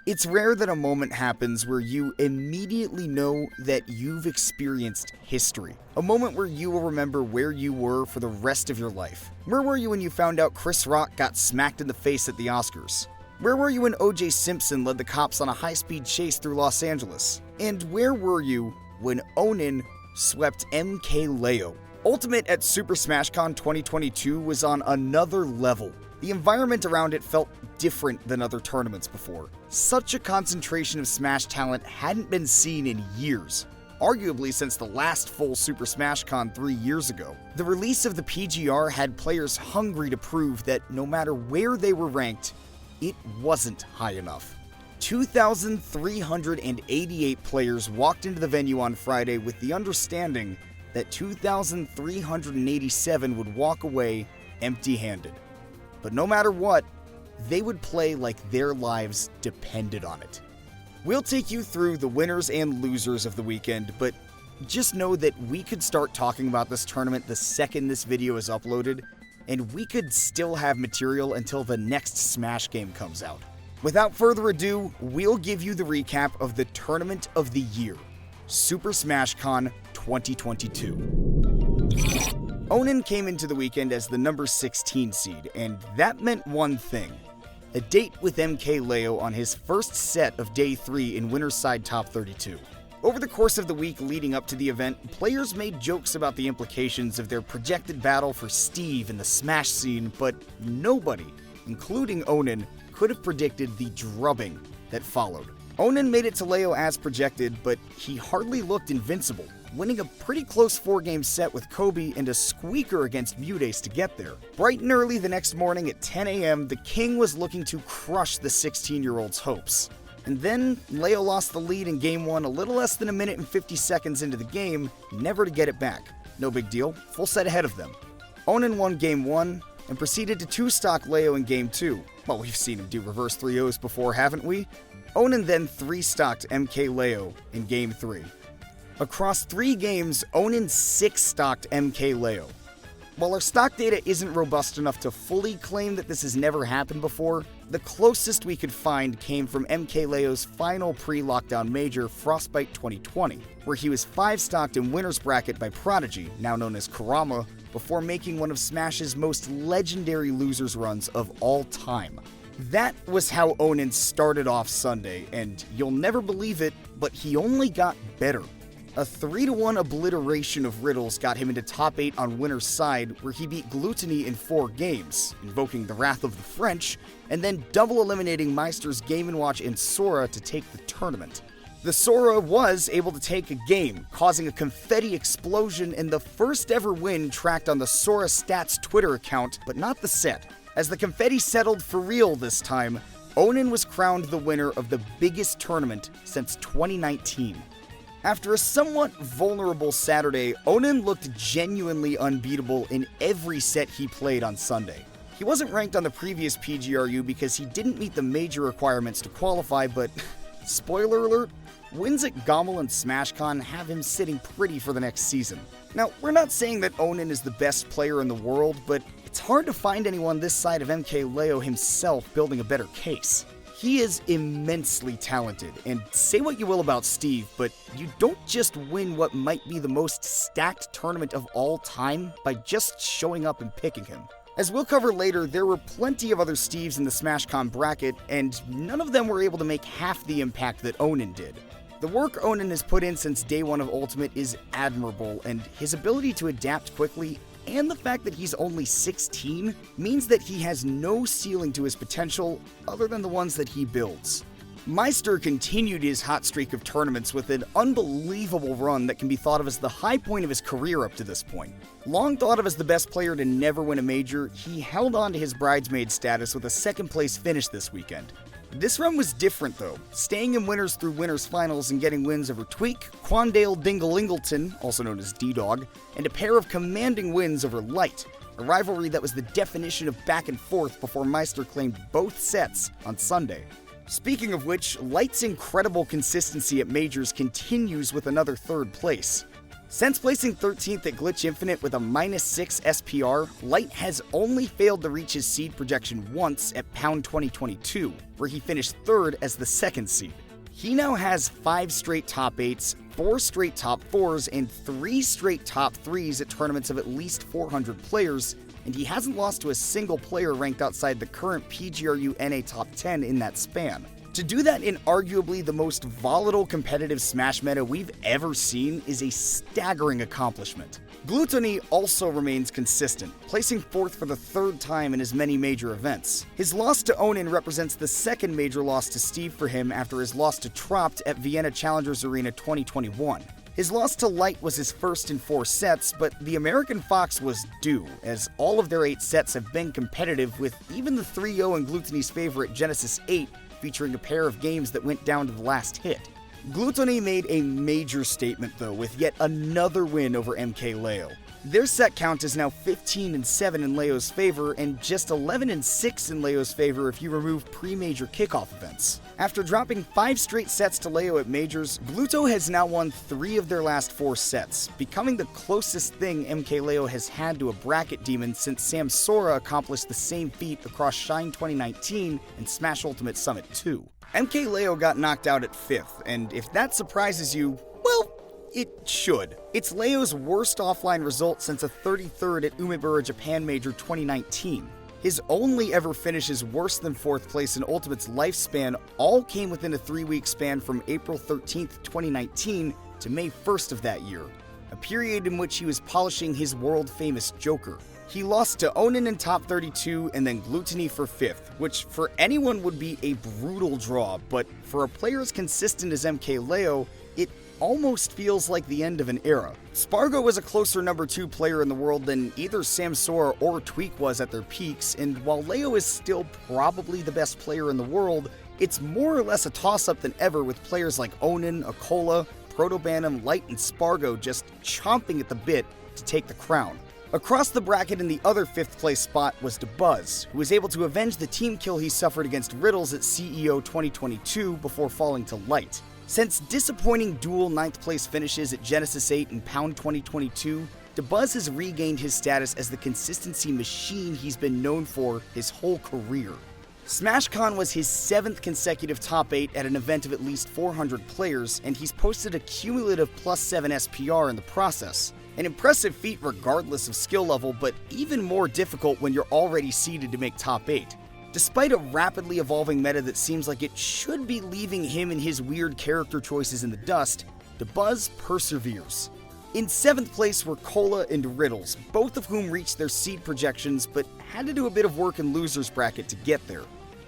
It's rare that a moment happens where you immediately know that you've experienced history. A moment where you will remember where you were for the rest of your life. Where were you when you found out Chris Rock got smacked in the face at the Oscars? Where were you when O.J. Simpson led the cops on a high-speed chase through Los Angeles? And where were you when Onin swept MkLeo? Ultimate at Super Smash Con 2022 was on another level. The environment around it felt different than other tournaments before. Such a concentration of Smash talent hadn't been seen in years, arguably since the last full Super Smash Con 3 years ago. The release of the PGR had players hungry to prove that no matter where they were ranked, it wasn't high enough. 2,388 players walked into the venue on Friday with the understanding that 2,387 would walk away empty-handed. But no matter what, they would play like their lives depended on it. We'll take you through the winners and losers of the weekend, but just know that we could start talking about this tournament the second this video is uploaded, and we could still have material until the next Smash game comes out. Without further ado, we'll give you the recap of the Tournament of the Year, Super Smash Con 2022. Onan came into the weekend as the number 16 seed, and that meant one thing: a date with MkLeo on his first set of Day 3 in Winner's Side Top 32. Over the course of the week leading up to the event, players made jokes about the implications of their projected battle for Steve in the Smash scene, but nobody, including Onan, could have predicted the drubbing that followed. Onan made it to Leo as projected, but he hardly looked invincible, winning a pretty close 4-game set with Kobe and a squeaker against Mudace to get there. Bright and early the next morning at 10 a.m., the King was looking to crush the 16-year-old's hopes. And then, Leo lost the lead in Game 1 a little less than a minute and 50 seconds into the game, never to get it back. No big deal, full set ahead of them. Onan won Game 1, and proceeded to 2-stock Leo in Game 2. Well, we've seen him do reverse 3-0s before, haven't we? Onan then 3-stocked MkLeo in Game 3. Across 3 games, Onan 6-stocked MkLeo. While our stock data isn't robust enough to fully claim that this has never happened before, the closest we could find came from MkLeo's final pre-lockdown major, Frostbite 2020, where he was 5-stocked in winner's bracket by Prodigy, now known as Kurama, before making one of Smash's most legendary losers runs of all time. That was how Onan started off Sunday, and you'll never believe it, but he only got better. A 3-1 obliteration of riddles got him into top 8 on winner's side, where he beat Gluttony in 4 games, invoking the wrath of the French, and then double eliminating Maister's Game & Watch and Sora to take the tournament. The Sora was able to take a game, causing a confetti explosion and the first ever win tracked on the Sora Stats Twitter account, but not the set. As the confetti settled for real this time, Onan was crowned the winner of the biggest tournament since 2019. After a somewhat vulnerable Saturday, Onan looked genuinely unbeatable in every set he played on Sunday. He wasn't ranked on the previous PGRU because he didn't meet the major requirements to qualify, but spoiler alert, wins at Gommel and SmashCon have him sitting pretty for the next season. Now, we're not saying that Onan is the best player in the world, but it's hard to find anyone this side of MkLeo himself building a better case. He is immensely talented, and say what you will about Steve, but you don't just win what might be the most stacked tournament of all time by just showing up and picking him. As we'll cover later, there were plenty of other Steves in the SmashCon bracket, and none of them were able to make half the impact that Onan did. The work Onan has put in since day 1 of Ultimate is admirable, and his ability to adapt quickly and the fact that he's only 16 means that he has no ceiling to his potential other than the ones that he builds. Maister continued his hot streak of tournaments with an unbelievable run that can be thought of as the high point of his career up to this point. Long thought of as the best player to never win a major, he held on to his bridesmaid status with a 2nd place finish this weekend. This run was different though, staying in winners through winners finals and getting wins over Tweak, Quandale Dingle-Ingleton, also known as D-Dog, and a pair of commanding wins over Light, a rivalry that was the definition of back and forth before Maister claimed both sets on Sunday. Speaking of which, Light's incredible consistency at majors continues with another 3rd place. Since placing 13th at Glitch Infinite with a -6 SPR, Light has only failed to reach his seed projection once at Pound 2022, where he finished 3rd as the 2nd seed. He now has 5 straight top 8s, 4 straight top 4s, and 3 straight top 3s at tournaments of at least 400 players, and he hasn't lost to a single player ranked outside the current PGRU NA top 10 in that span. To do that in arguably the most volatile competitive Smash meta we've ever seen is a staggering accomplishment. Gluttony also remains consistent, placing 4th for the 3rd time in his many major events. His loss to Onin represents the 2nd major loss to Steve for him after his loss to Tropt at Vienna Challengers Arena 2021. His loss to Light was his first in 4 sets, but the American Fox was due, as all of their 8 sets have been competitive, with even the 3-0 in Gluttony's favor at Genesis 8 featuring a pair of games that went down to the last hit. Gluttony made a major statement though with yet another win over MkLeo. Their set count is now 15-7 in Leo's favor and just 11-6 in Leo's favor if you remove pre-major kickoff events. After dropping 5 straight sets to Leo at majors, Glutto has now won 3 of their last 4 sets, becoming the closest thing MkLeo has had to a bracket demon since Sam Sora accomplished the same feat across Shine 2019 and Smash Ultimate Summit 2. MkLeo got knocked out at 5th, and if that surprises you, well, it should. It's Leo's worst offline result since a 33rd at Umebura Japan Major 2019. His only ever finishes worse than 4th place in Ultimate's lifespan all came within a 3-week span from April 13th, 2019 to May 1st of that year, a period in which he was polishing his world-famous Joker. He lost to Onan in top 32 and then Gluttony for 5th, which for anyone would be a brutal draw, but for a player as consistent as MkLeo, it almost feels like the end of an era. Spargo was a closer number 2 player in the world than either Sam Sora or Tweak was at their peaks, and while Leo is still probably the best player in the world, it's more or less a toss-up than ever with players like Onin, Akola, Protobanum, Light, and Spargo just chomping at the bit to take the crown. Across the bracket in the other 5th place spot was DeBuzz, who was able to avenge the team kill he suffered against Riddles at CEO 2022 before falling to Light. Since disappointing dual 9th place finishes at Genesis 8 and Pound 2022, DeBuzz has regained his status as the consistency machine he's been known for his whole career. SmashCon was his 7th consecutive top 8 at an event of at least 400 players, and he's posted a cumulative +7 SPR in the process. An impressive feat regardless of skill level, but even more difficult when you're already seeded to make top 8. Despite a rapidly evolving meta that seems like it should be leaving him and his weird character choices in the dust, DeBuzz perseveres. In 7th place were Cola and Riddles, both of whom reached their seed projections but had to do a bit of work in losers bracket to get there.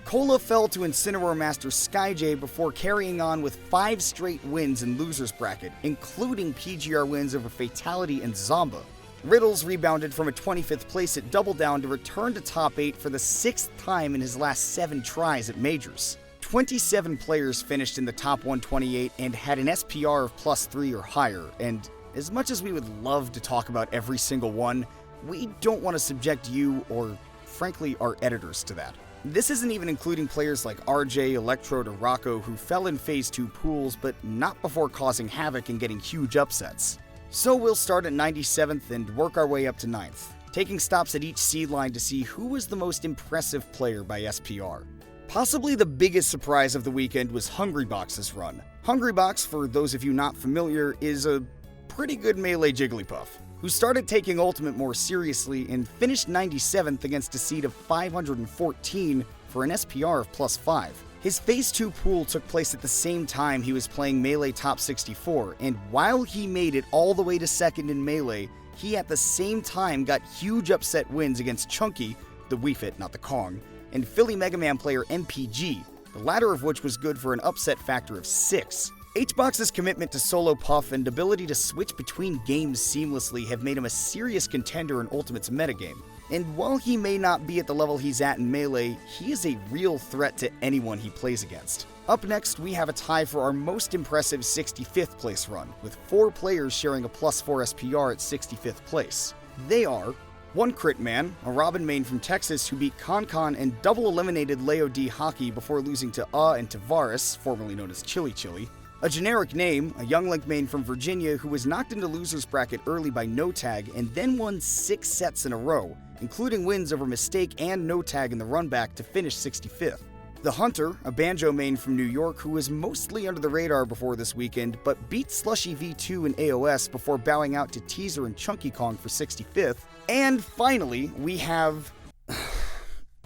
Cola fell to Incineroar Master SkyJ before carrying on with 5 straight wins in losers bracket, including PGR wins over Fatality and Zomba. Riddles rebounded from a 25th place at Double Down to return to top 8 for the 6th time in his last 7 tries at majors. 27 players finished in the top 128 and had an SPR of +3 or higher, and as much as we would love to talk about every single one, we don't want to subject you, or frankly our editors, to that. This isn't even including players like RJ, Electrode, or Rocco who fell in Phase 2 pools, but not before causing havoc and getting huge upsets. So we'll start at 97th and work our way up to 9th, taking stops at each seed line to see who was the most impressive player by SPR. Possibly the biggest surprise of the weekend was Hungrybox's run. Hungrybox, for those of you not familiar, is a pretty good melee Jigglypuff, who started taking Ultimate more seriously and finished 97th against a seed of 514 for an SPR of +5. His Phase 2 pool took place at the same time he was playing Melee Top 64, and while he made it all the way to 2nd in Melee, he at the same time got huge upset wins against Chunky, the Wii Fit, not the Kong, and Philly Mega Man player MPG, the latter of which was good for an upset factor of 6. HBox's commitment to solo puff and ability to switch between games seamlessly have made him a serious contender in Ultimate's metagame. And while he may not be at the level he's at in Melee, he is a real threat to anyone he plays against. Up next, we have a tie for our most impressive 65th place run, with 4 players sharing a +4 SPR at 65th place. They are 1 Crit Man, a Robin main from Texas who beat Concon and double eliminated Leo D Hockey before losing to and Tavares, formerly known as Chili Chili. A generic name, a young link main from Virginia who was knocked into losers bracket early by No Tag and then won 6 sets in a row, including wins over Mistake and No Tag in the run back to finish 65th. The Hunter, a banjo main from New York who was mostly under the radar before this weekend, but beat Slushy V2 in AOS before bowing out to Teaser and Chunky Kong for 65th. And finally, we have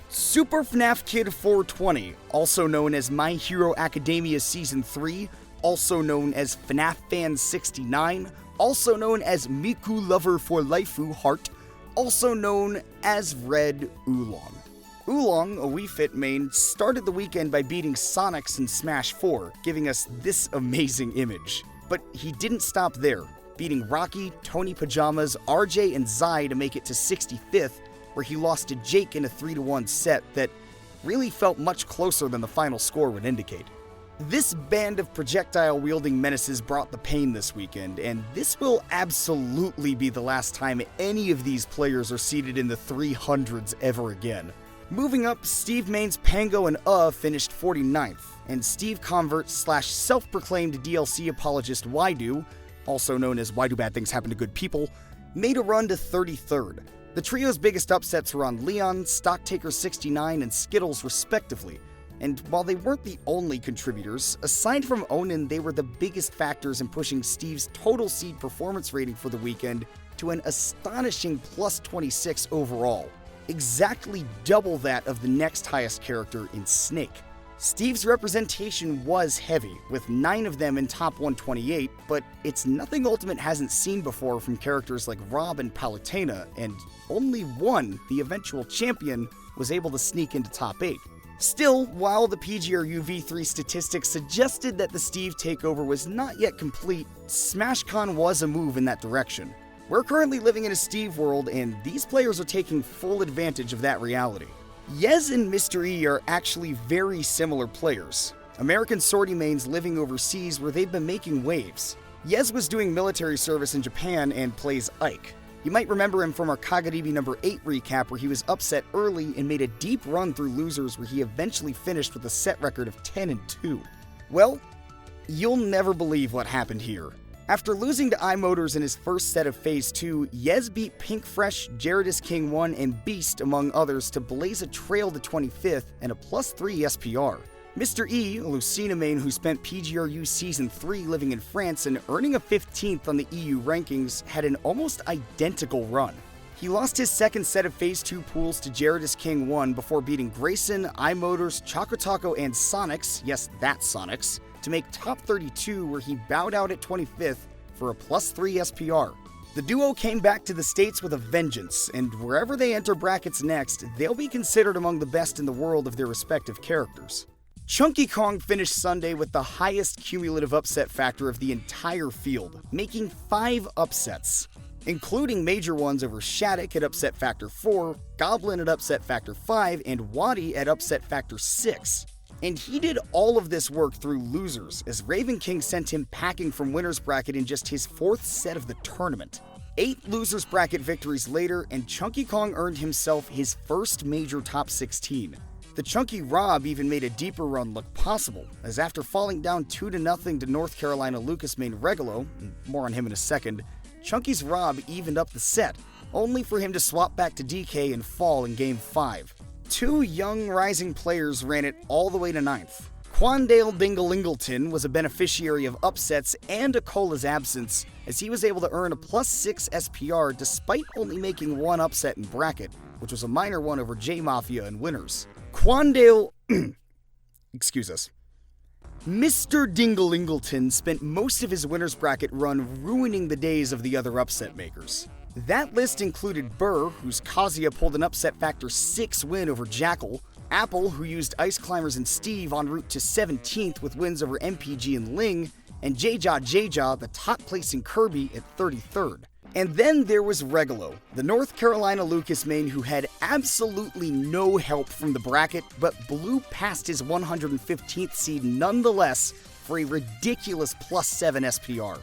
Super FNAF Kid 420, also known as My Hero Academia Season 3, also known as FNAF Fan 69, also known as Miku Lover for Laifu Heart, also known as Red Oolong. Oolong, a Wii Fit main, started the weekend by beating Sonics in Smash 4, giving us this amazing image. But he didn't stop there, beating Rocky, Tony Pajamas, RJ, and Zai to make it to 65th, where he lost to Jake in a 3-1 set that really felt much closer than the final score would indicate. This band of projectile-wielding menaces brought the pain this weekend, and this will absolutely be the last time any of these players are seated in the 300s ever again. Moving up, Steve Main's Pango and finished 49th, and Steve Convert / self-proclaimed DLC apologist WaDi, also known as Why Do Bad Things Happen to Good People, made a run to 33rd. The trio's biggest upsets were on Leon, Stocktaker 69, and Skittles respectively. And while they weren't the only contributors, aside from Onin, they were the biggest factors in pushing Steve's total seed performance rating for the weekend to an astonishing plus 26 overall, exactly double that of the next highest character in Snake. Steve's representation was heavy, with 9 of them in top 128, but it's nothing Ultimate hasn't seen before from characters like Rob and Palutena, and only one, the eventual champion, was able to sneak into top 8. Still, while the PGRU V3 statistics suggested that the Steve takeover was not yet complete, SmashCon was a move in that direction. We're currently living in a Steve world, and these players are taking full advantage of that reality. Yez and Mr. E are actually very similar players. American sortie mains living overseas where they've been making waves. Yez was doing military service in Japan and plays Ike. You might remember him from our Kagaribi number 8 recap where he was upset early and made a deep run through losers where he eventually finished with a set record of 10-2. Well, you'll never believe what happened here. After losing to iMotors in his first set of Phase 2, Yez beat Pink Fresh, Jaredus King 1, and Beast, among others, to blaze a trail to 25th and a +3 SPR. Mr. E, a Lucina main who spent PGRU Season 3 living in France and earning a 15th on the EU rankings, had an almost identical run. He lost his second set of Phase 2 pools to Jaredus King 1 before beating Grayson, iMotors, Choco Taco, and Sonics, yes, that Sonics, to make top 32 where he bowed out at 25th for a +3 SPR. The duo came back to the States with a vengeance, and wherever they enter brackets next, they'll be considered among the best in the world of their respective characters. Chunky Kong finished Sunday with the highest cumulative upset factor of the entire field, making 5 upsets, including major ones over Shattuck at upset factor 4, Goblin at upset factor 5, and WaDi at upset factor 6. And he did all of this work through losers, as Raven King sent him packing from winner's bracket in just his 4th set of the tournament. 8 losers bracket victories later, and Chunky Kong earned himself his first major top 16. The Chunky Rob even made a deeper run look possible, as after falling down 2-0 to North Carolina Lucas main Regalo, more on him in a second, Chunky's Rob evened up the set, only for him to swap back to DK and fall in Game 5. 2 young rising players ran it all the way to 9th. Quandale Dinglingleton was a beneficiary of upsets and a Cola's absence, as he was able to earn a +6 SPR despite only making 1 upset in bracket, which was a minor one over J-Mafia and winners. Quandale, excuse us. Mr. Dinglingleton spent most of his winner's bracket run ruining the days of the other upset makers. That list included Burr, whose Kazuya pulled an upset factor 6 win over Jackal, Apple, who used Ice Climbers and Steve en route to 17th with wins over MPG and Ling, and Jja, the top placing Kirby at 33rd. And then there was Regalo, the North Carolina Lucas main who had absolutely no help from the bracket, but blew past his 115th seed nonetheless for a ridiculous +7 SPR.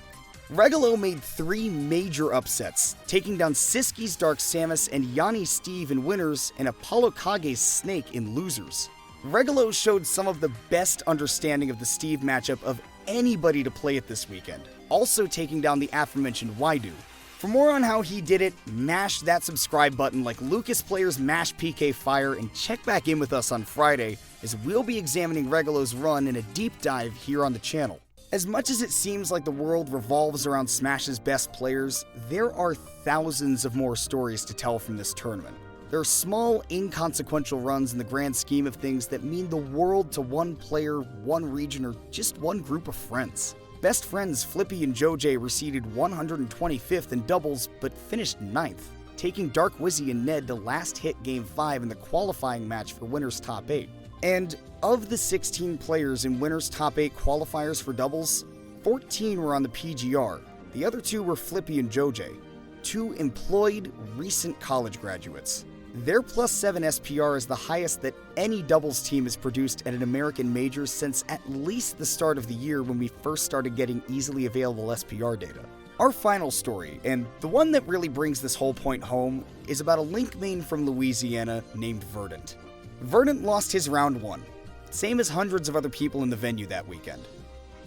Regalo made 3 major upsets, taking down Siski's Dark Samus and Yanni's Steve in winners and Apollo Kage's Snake in losers. Regalo showed some of the best understanding of the Steve matchup of anybody to play it this weekend, also taking down the aforementioned WaDi. For more on how he did it, mash that subscribe button like Lucas players mash PK Fire, and check back in with us on Friday as we'll be examining Regulo's run in a deep dive here on the channel. As much as it seems like the world revolves around Smash's best players, there are thousands of more stories to tell from this tournament. There are small, inconsequential runs in the grand scheme of things that mean the world to one player, one region, or just one group of friends. Best friends Flippy and Joj were seeded 125th in doubles, but finished 9th, taking Dark Wizzy and Ned to last hit Game 5 in the qualifying match for Winners Top 8. And of the 16 players in Winners Top 8 qualifiers for doubles, 14 were on the PGR. The other 2 were Flippy and Joj, 2 employed, recent college graduates. Their +7 SPR is the highest that any doubles team has produced at an American major since at least the start of the year when we first started getting easily available SPR data. Our final story, and the one that really brings this whole point home, is about a Link main from Louisiana named Verdant. Verdant lost his round 1, same as hundreds of other people in the venue that weekend,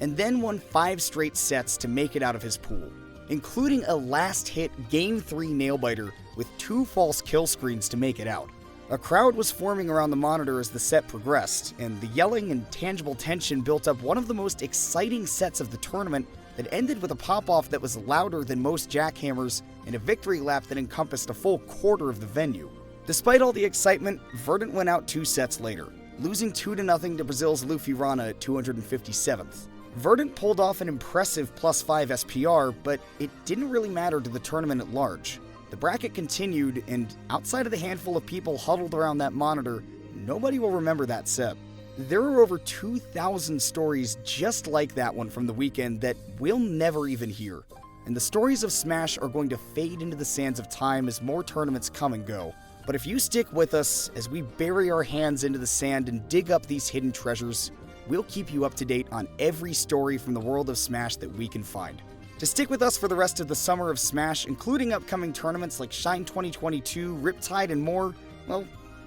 and then won 5 straight sets to make it out of his pool, including a last-hit Game 3 nail-biter with 2 false kill screens to make it out. A crowd was forming around the monitor as the set progressed, and the yelling and tangible tension built up one of the most exciting sets of the tournament that ended with a pop-off that was louder than most jackhammers and a victory lap that encompassed a full quarter of the venue. Despite all the excitement, Verdant went out 2 sets later, losing 2-0 to Brazil's Luffy Rana at 257th. Verdant pulled off an impressive +5 SPR, but it didn't really matter to the tournament at large. The bracket continued, and outside of the handful of people huddled around that monitor, nobody will remember that set. There are over 2,000 stories just like that one from the weekend that we'll never even hear. And the stories of Smash are going to fade into the sands of time as more tournaments come and go. But if you stick with us as we bury our hands into the sand and dig up these hidden treasures, we'll keep you up to date on every story from the world of Smash that we can find. To stick with us for the rest of the summer of Smash, including upcoming tournaments like Shine 2022, Riptide, and more, well,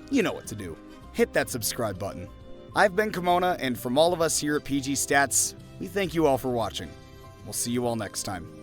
you know what to do. Hit that subscribe button. I've been Kimona, and from all of us here at PGstats, we thank you all for watching. We'll see you all next time.